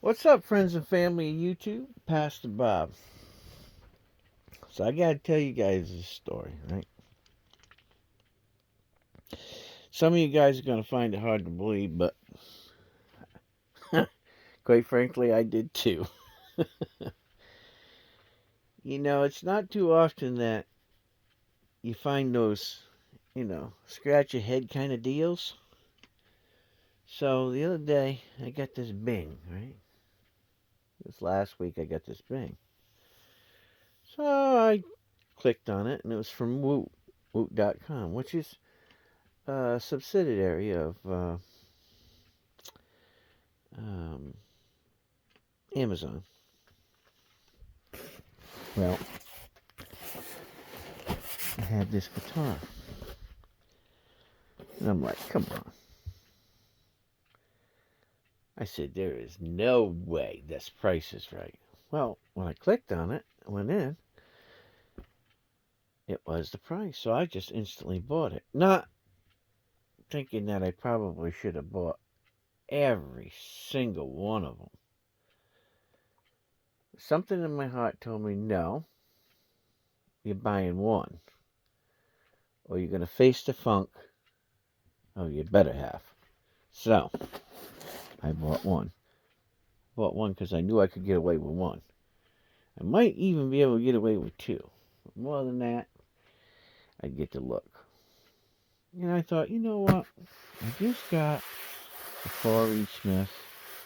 What's up, friends and family of YouTube? Pastor Bob. So I gotta tell you guys this story, right? Some of you guys are gonna find it hard to believe, but quite frankly, I did too. It's not too often that you find those, scratch your head kind of deals. So the other day, I got this bing, right? This last week, I got this bing. So I clicked on it, and it was from Woot, Woot.com, which is a subsidiary of um, Amazon. Well, I had this guitar. And I'm like, come on. I said, there is no way this price is right. Well, when I clicked on it, went in, it was the price. So I just instantly bought it. Not thinking that I probably should have bought every single one of them. Something in my heart told me, no, you're buying one. Or you're going to face the funk of your better half. So, I bought one. Bought one because I knew I could get away with one. I might even be able to get away with two. But more than that, I'd get the look. And I thought, you know what? I just got a 4E Smith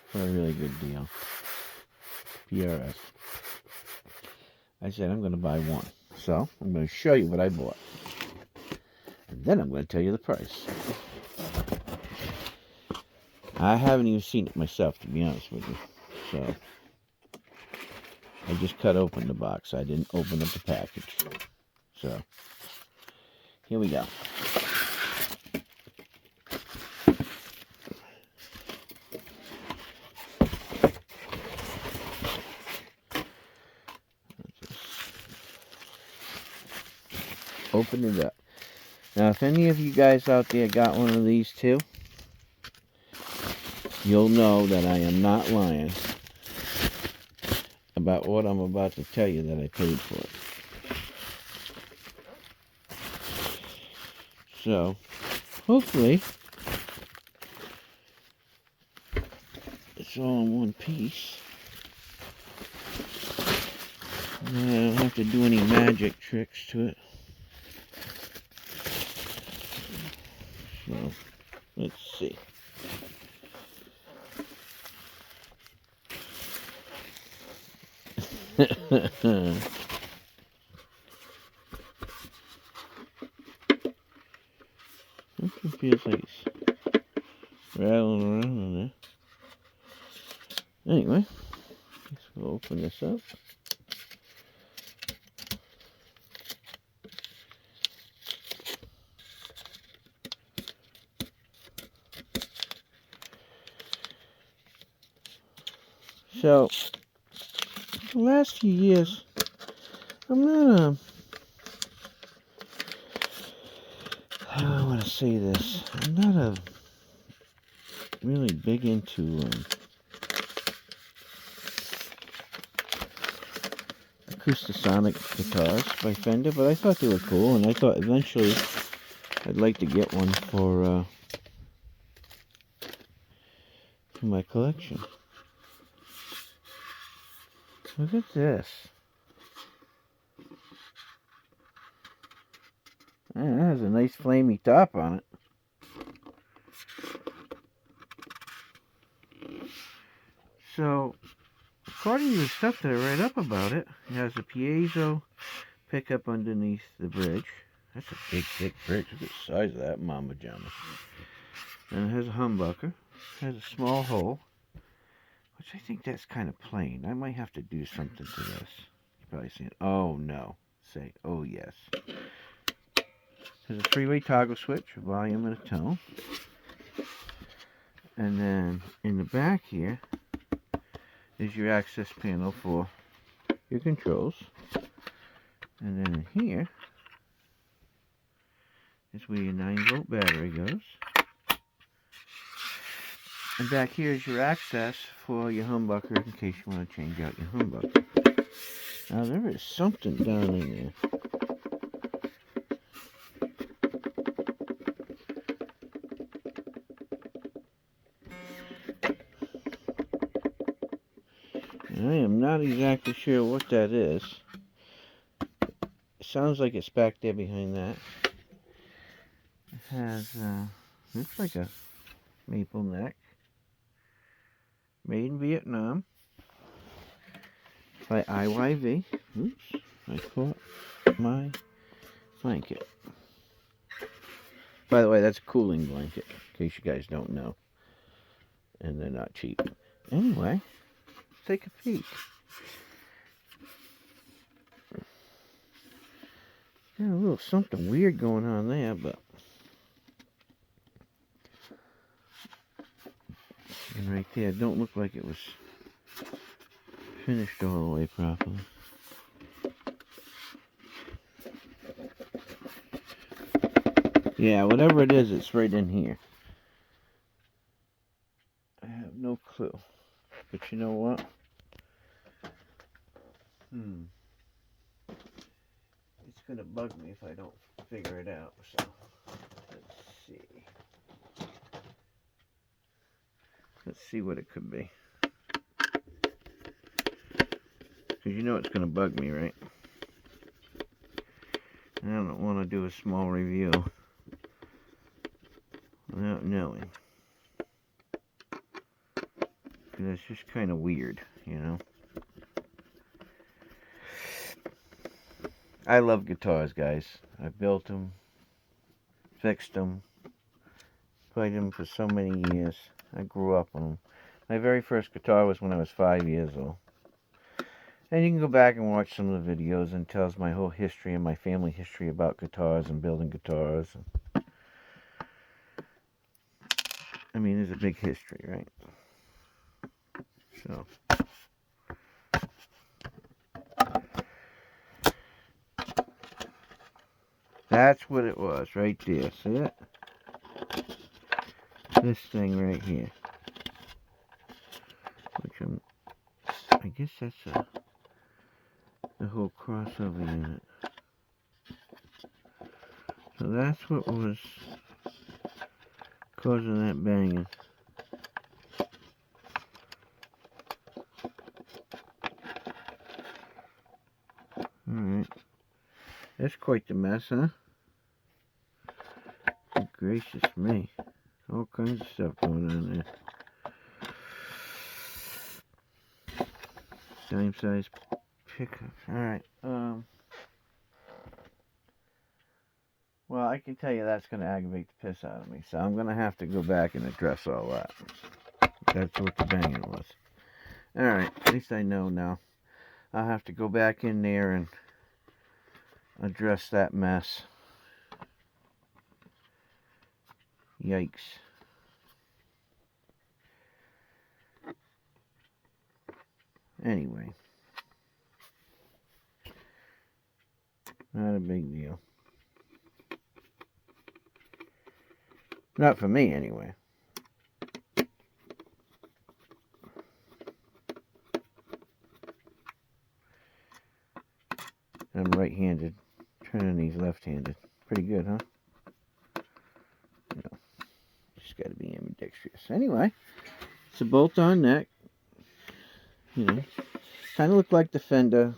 for a really good deal. PRS. I said, I'm going to buy one. So, I'm going to show you what I bought. And then I'm going to tell you the price. I haven't even seen it myself, to be honest with you. So, I just cut open the box. I didn't open up the package. So, here we go. Open it up. Now, if any of you guys out there got one of these too, you'll know that I am not lying about what I'm about to tell you that I paid for it. So, hopefully, it's all in one piece. And I don't have to do any magic tricks to it. So, let's see. It feels like it's rattling around in there. Anyway, let's go open this up. So, the last few years, I'm not how do I want to say this? I'm not really big into Acoustic guitars by Fender, but I thought they were cool, and I thought eventually I'd like to get one for my collection. Look at this. Man, that has a nice flamey top on it. So, according to the stuff that I read up about it, it has a piezo pickup underneath the bridge. That's a big, thick bridge. Look at the size of that mama jamma. And it has a humbucker. It has a small hole, which I think that's kind of plain. I might have to do something to this. You're probably saying, oh no. Say, oh yes. There's a three-way toggle switch, a volume and a tone. And then in the back here is your access panel for your controls. And then in here is where your 9-volt battery goes. And back here is your access for your humbucker in case you want to change out your humbucker. Now there is something down in there. I am not exactly sure what that is. It sounds like it's back there behind that. It has, looks like a maple neck. Made in Vietnam. By IYV. Oops, I caught my blanket. By the way, that's a cooling blanket, in case you guys don't know. And they're not cheap. Anyway, let's take a peek. Got a little something weird going on there, but... And right there, don't look like it was finished all the way properly. Yeah, whatever it is, it's right in here. I have no clue. But you know what? It's gonna bug me if I don't figure it out. So, let's see. Let's see what it could be. Because you know it's gonna bug me, right? I don't want to do a small review without knowing. Because it's just kind of weird, you know? I love guitars, guys. I built them, fixed them, played them for so many years. I grew up on them. My very first guitar was when I was 5 years old. And you can go back and watch some of the videos, and it tells my whole history and my family history about guitars and building guitars. I mean, there's a big history, right? So, that's what it was right there. See it? This thing right here. Which I guess that's the whole crossover unit. So that's what was causing that banging. Alright. That's quite the mess, huh? Good gracious me. All kinds of stuff going on there. Dime size pickup. Alright, well, I can tell you that's going to aggravate the piss out of me, so I'm going to have to go back and address all that. That's what the banging was. Alright, at least I know now. I'll have to go back in there and address that mess. Yikes. Anyway. Not a big deal. Not for me, anyway. I'm right-handed. Turning these left-handed. Pretty good, huh? You know, just got to be ambidextrous. Anyway, it's a bolt-on neck. You know, kind of look like the Fender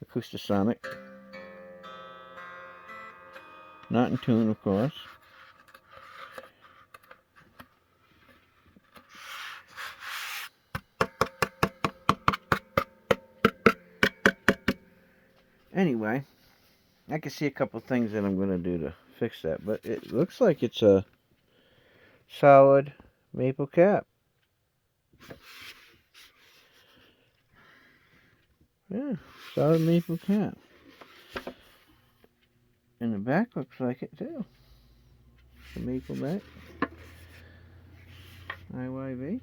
Acoustic. Not in tune, of course. Anyway, I can see a couple things that I'm going to do to fix that, but it looks like it's a solid maple cap. Yeah, solid maple cap. And the back looks like it too. The maple back. IYV.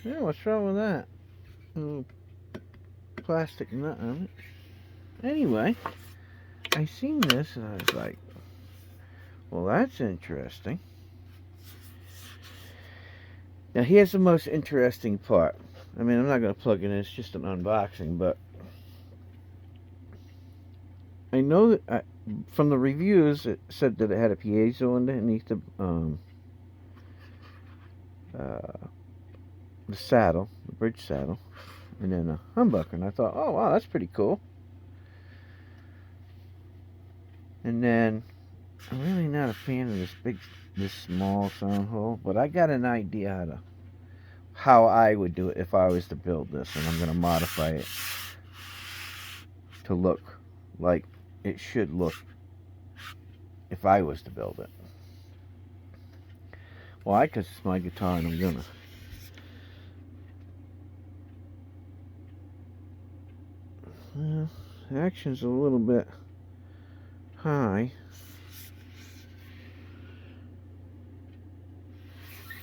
Yeah, what's wrong with that? A little plastic nut on it. Anyway, I seen this and I was like, well, that's interesting. Now here's the most interesting part. I mean, I'm not going to plug it in, it's just an unboxing, but I know that from the reviews it said that it had a piezo underneath the saddle, the bridge saddle, and then a humbucker, and I thought, oh wow, that's pretty cool. And then I'm really not a fan of this small sound hole, but I got an idea how I would do it if I was to build this, and I'm going to modify it to look like it should look if I was to build it. Why? Because it's my guitar and I'm gonna. Well, the action's a little bit high.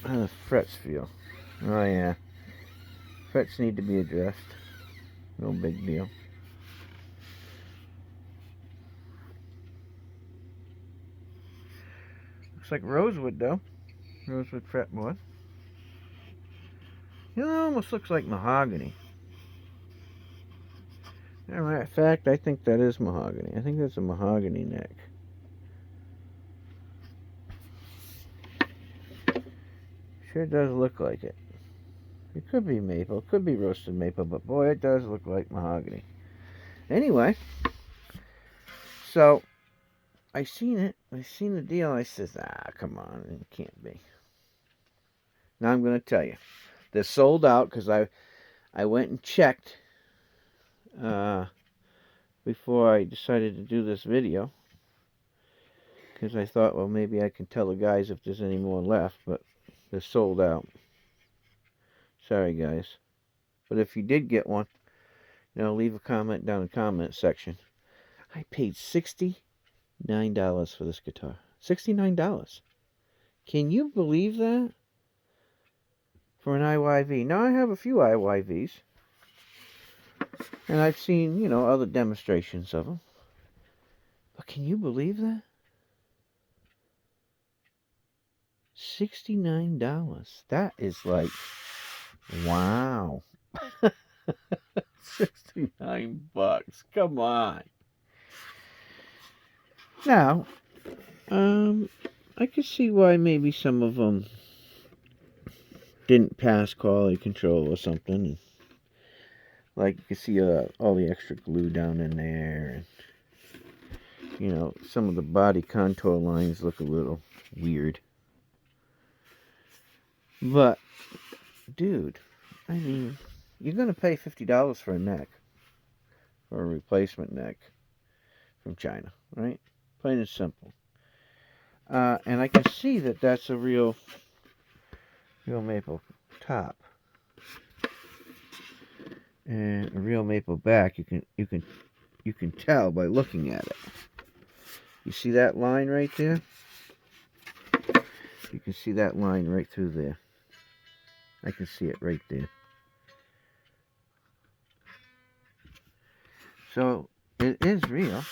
How the frets feel? Oh yeah, frets need to be addressed. No big deal. Looks like rosewood though. Rosewood fretboard. You know, it almost looks like mahogany. As a matter of fact, I think that is mahogany. I think that's a mahogany neck. Sure does look like it. It could be maple, it could be roasted maple, but boy, it does look like mahogany. Anyway, so I seen it. I seen the deal. I says, come on, it can't be. Now I'm going to tell you, they're sold out because I went and checked before I decided to do this video, because I thought, well, maybe I can tell the guys if there's any more left, but they're sold out. Sorry, guys. But if you did get one, leave a comment down in the comment section. I paid $69 for this guitar. $69. Can you believe that? For an IYV. Now, I have a few IYVs. And I've seen, other demonstrations of them. But can you believe that? $69. That is like, wow. 69 bucks. Come on. Now, I could see why maybe some of them didn't pass quality control or something. Like, you can see all the extra glue down in there. And, some of the body contour lines look a little weird. But, dude, I mean, you're going to pay $50 for a neck. For a replacement neck from China, right? Plain and simple. And I can see that that's a real maple top. And a real maple back. You can tell by looking at it. You see that line right there? You can see that line right through there. I can see it right there. So it is real.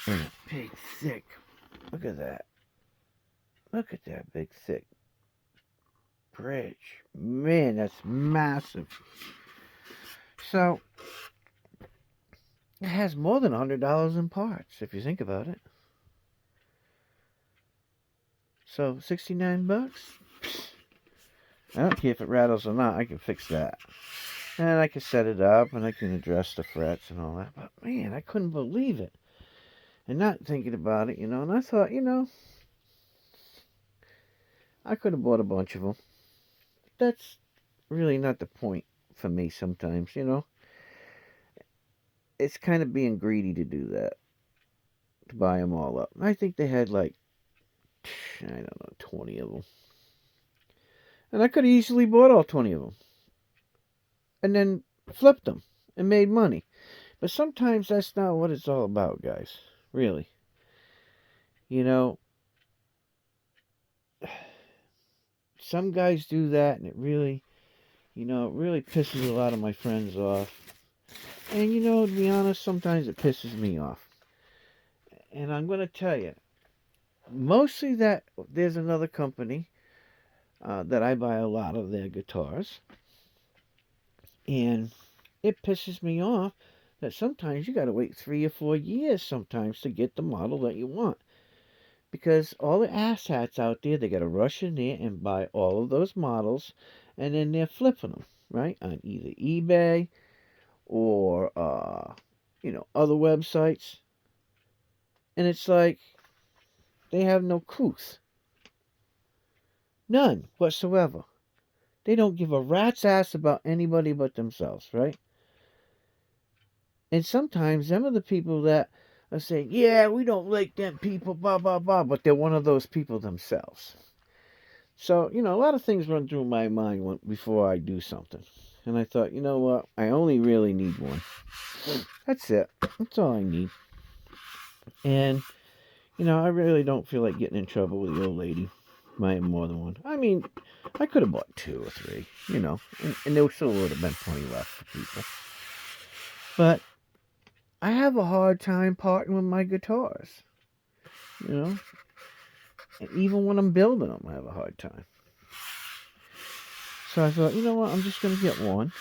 And a big thick. Look at that. Look at that big thick bridge. Man, that's massive. So it has more than $100 in parts, if you think about it. So 69 bucks? I don't care if it rattles or not, I can fix that. And I can set it up, and I can address the frets and all that. But man, I couldn't believe it. And not thinking about it, and I thought, I could have bought a bunch of them. That's really not the point for me sometimes, It's kind of being greedy to do that. To buy them all up. I think they had like, I don't know, 20 of them. And I could have easily bought all 20 of them. And then flipped them and made money. But sometimes that's not what it's all about, guys. Really. Some guys do that, and it really pisses a lot of my friends off. And, to be honest, sometimes it pisses me off. And I'm going to tell you, mostly that there's another company that I buy a lot of their guitars. And it pisses me off that sometimes you got to wait 3 or 4 years sometimes to get the model that you want. Because all the asshats out there, they got to rush in there and buy all of those models, and then they're flipping them, right? On either eBay or, other websites. And it's like, they have no couth. None whatsoever. They don't give a rat's ass about anybody but themselves, right? And sometimes them are the people that are saying, yeah, we don't like them people, blah, blah, blah, but they're one of those people themselves. So, a lot of things run through my mind before I do something. And I thought, you know what? I only really need one. That's it. That's all I need. And, I really don't feel like getting in trouble with the old lady buying more than one. I mean, I could have bought 2 or 3, and there still would have been plenty left for people. But I have a hard time parting with my guitars. And even when I'm building them, I have a hard time. So I thought, you know what? I'm just going to get one.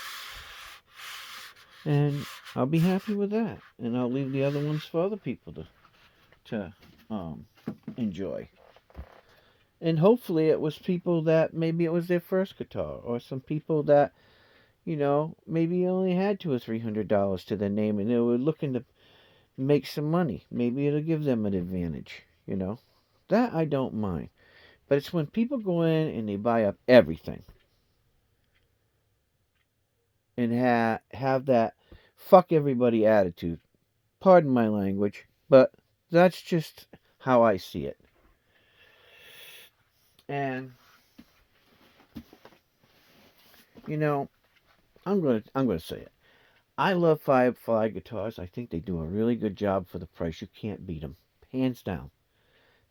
And I'll be happy with that. And I'll leave the other ones for other people to enjoy. And hopefully it was people that maybe it was their first guitar. Or some people that, maybe only had $200 or $300 to their name. And they were looking to make some money. Maybe it'll give them an advantage, That I don't mind. But it's when people go in and they buy up everything. And have that fuck everybody attitude. Pardon my language, but that's just how I see it. And I'm gonna say it. I love Firefly guitars. I think they do a really good job for the price. You can't beat them, hands down,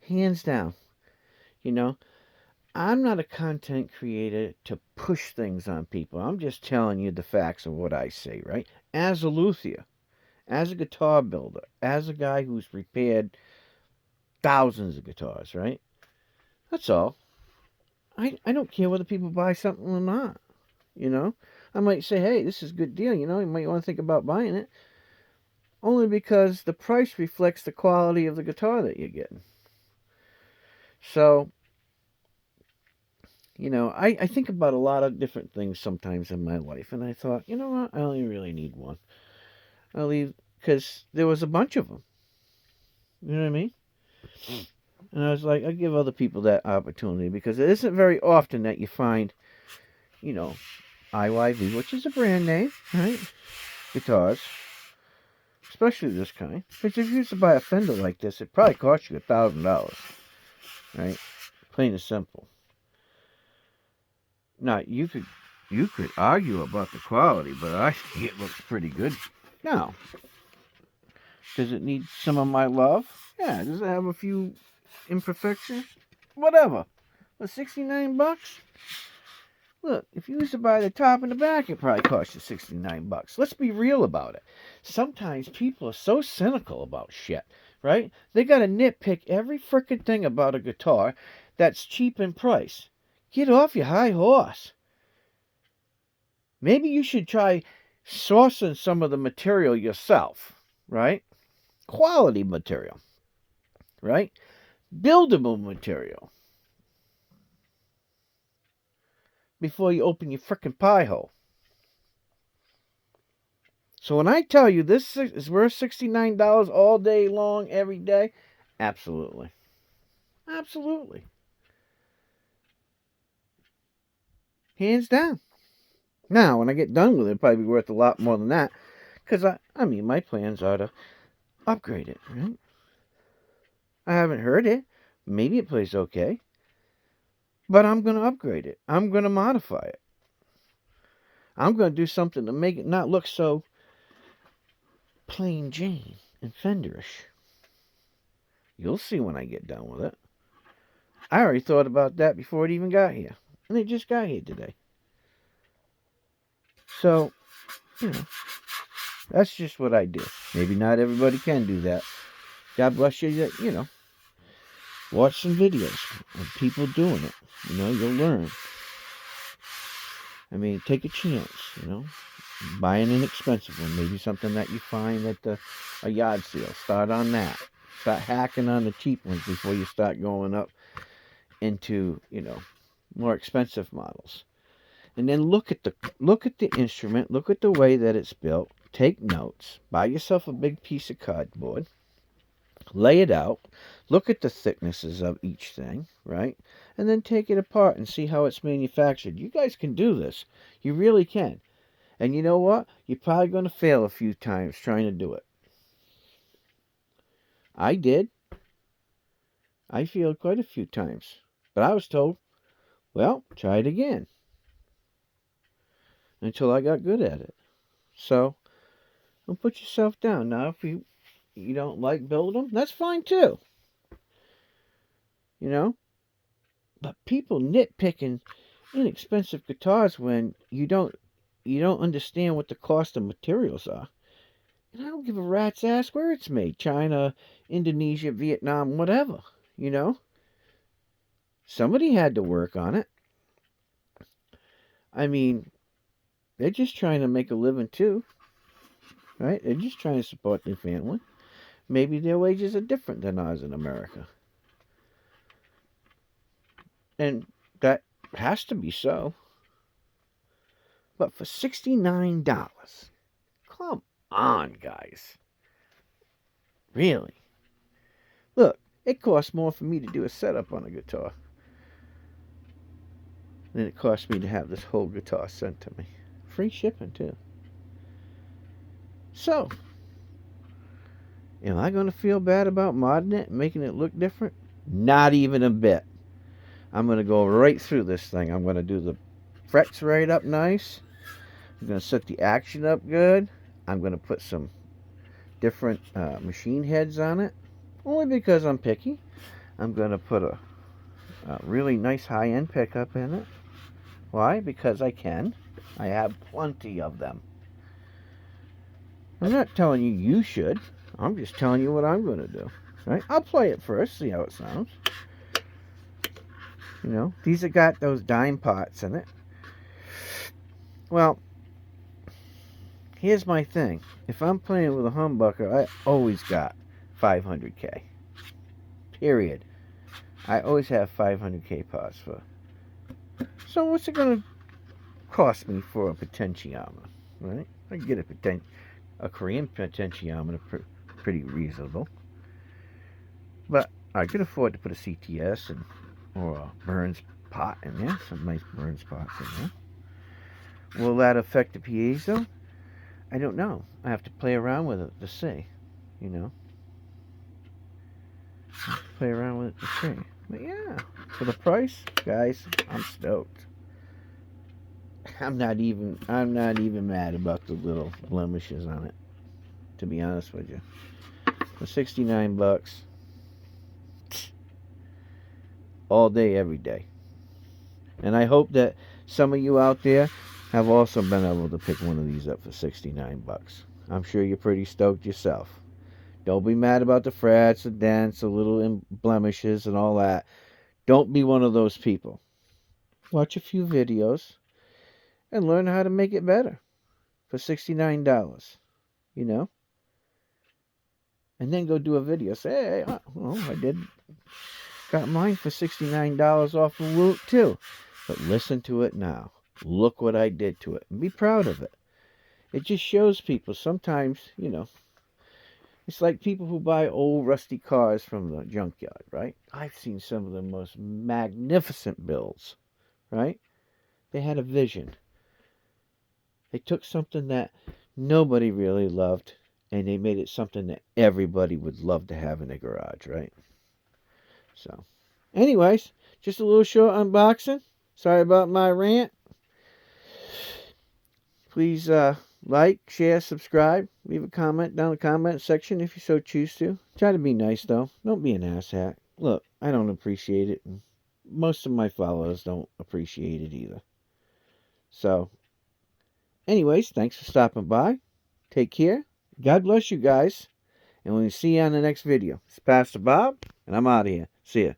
hands down. I'm not a content creator to push things on people. I'm just telling you the facts of what I say, right? As a luthier, as a guitar builder, as a guy who's repaired thousands of guitars, right? That's all. I don't care whether people buy something or not. I might say, hey, this is a good deal. You might want to think about buying it. Only because the price reflects the quality of the guitar that you're getting. So, I think about a lot of different things sometimes in my life. And I thought, you know what? I only really need one. I'll leave, because there was a bunch of them. You know what I mean? And I was like, I give other people that opportunity, because it isn't very often that you find, IYV, which is a brand name, right? Guitars, especially this kind. Because if you used to buy a Fender like this, it probably cost you $1,000, right? Plain and simple. Now you could argue about the quality, but I think it looks pretty good. Now, does it need some of my love? Yeah. Does it have a few imperfections? Whatever. But $69? Look, if you used to buy the top and the back, it probably cost you $69. Let's be real about it. Sometimes people are so cynical about shit, right? They gotta nitpick every frickin' thing about a guitar that's cheap in price. Get off your high horse. Maybe you should try sourcing some of the material yourself, right? Quality material, right? Buildable material. Before you open your frickin' pie hole. So when I tell you this is worth $69 all day long, every day, absolutely. Absolutely. Hands down. Now, when I get done with it, it'll probably be worth a lot more than that. Because, my plans are to upgrade it, right? I haven't heard it. Maybe it plays okay. But I'm going to upgrade it. I'm going to modify it. I'm going to do something to make it not look so plain Jane and Fenderish. You'll see when I get done with it. I already thought about that before it even got here. And it just got here today. So, that's just what I do. Maybe not everybody can do that. God bless you, Watch some videos of people doing it. You know, you'll learn. I mean, take a chance, you know. Buy an inexpensive one. Maybe something that you find at a yard sale. Start on that. Start hacking on the cheap ones before you start going up into, you know, more expensive models. And then look at the instrument, look at the way that it's built, take notes, buy yourself a big piece of cardboard, lay it out, look at the thicknesses of each thing, right? And then take it apart and see how it's manufactured. You guys can do this. You really can. And you know what? You're probably going to fail a few times trying to do it. I did. I failed quite a few times. But I was told, well, try it again. Until I got good at it. So, don't put yourself down. Now, if you don't like building them, that's fine too. You know? But people nitpicking inexpensive guitars when you don't understand what the cost of materials are. And I don't give a rat's ass where it's made. China, Indonesia, Vietnam, whatever. You know? Somebody had to work on it. I mean, they're just trying to make a living too. Right? They're just trying to support their family. Maybe their wages are different than ours in America. And that has to be so. But for $69, come on, guys. Really? Look, it costs more for me to do a setup on a guitar than it cost me to have this whole guitar sent to me. Free shipping, too. So, am I going to feel bad about modding it and making it look different? Not even a bit. I'm going to go right through this thing. I'm going to do the frets right up nice. I'm going to set the action up good. I'm going to put some different machine heads on it. Only because I'm picky. I'm going to put a really nice high-end pickup in it. Why? Because I can. I have plenty of them. I'm not telling you you should. I'm just telling you what I'm going to do. Right? I'll play it first, see how it sounds. You know, these have got those dime pots in it. Well, here's my thing. If I'm playing with a humbucker, I always got 500K. Period. I always have 500K pots for. So what's it going to cost me for a potentiometer, right? I can get a Korean potentiometer pretty reasonable. But I could afford to put a CTS or a Burns pot in there. Some nice Burns pots in there. Will that affect the piezo? I don't know. I have to play around with it to see, you know. Play around with it to see. But yeah, for the price, guys, I'm stoked. I'm not even mad about the little blemishes on it, to be honest with you. For $69, all day, every day. And I hope that some of you out there have also been able to pick one of these up for $69. I'm sure you're pretty stoked yourself. Don't be mad about the frets, the dents, the little blemishes, and all that. Don't be one of those people. Watch a few videos and learn how to make it better for $69, you know? And then go do a video. Say, hey, well, I got mine for $69 off of Woot too. But listen to it now. Look what I did to it. And be proud of it. It just shows people sometimes, you know, it's like people who buy old rusty cars from the junkyard, right? I've seen some of the most magnificent builds, right? They had a vision. They took something that nobody really loved and they made it something that everybody would love to have in their garage, right? So, anyways, just a little short unboxing. Sorry about my rant. Please like, share, subscribe. Leave a comment down in the comment section if you so choose to. Try to be nice, though. Don't be an asshat. Look, I don't appreciate it. And most of my followers don't appreciate it either. So, anyways, thanks for stopping by. Take care. God bless you guys. And we'll see you on the next video. It's Pastor Bob, and I'm out of here. See ya.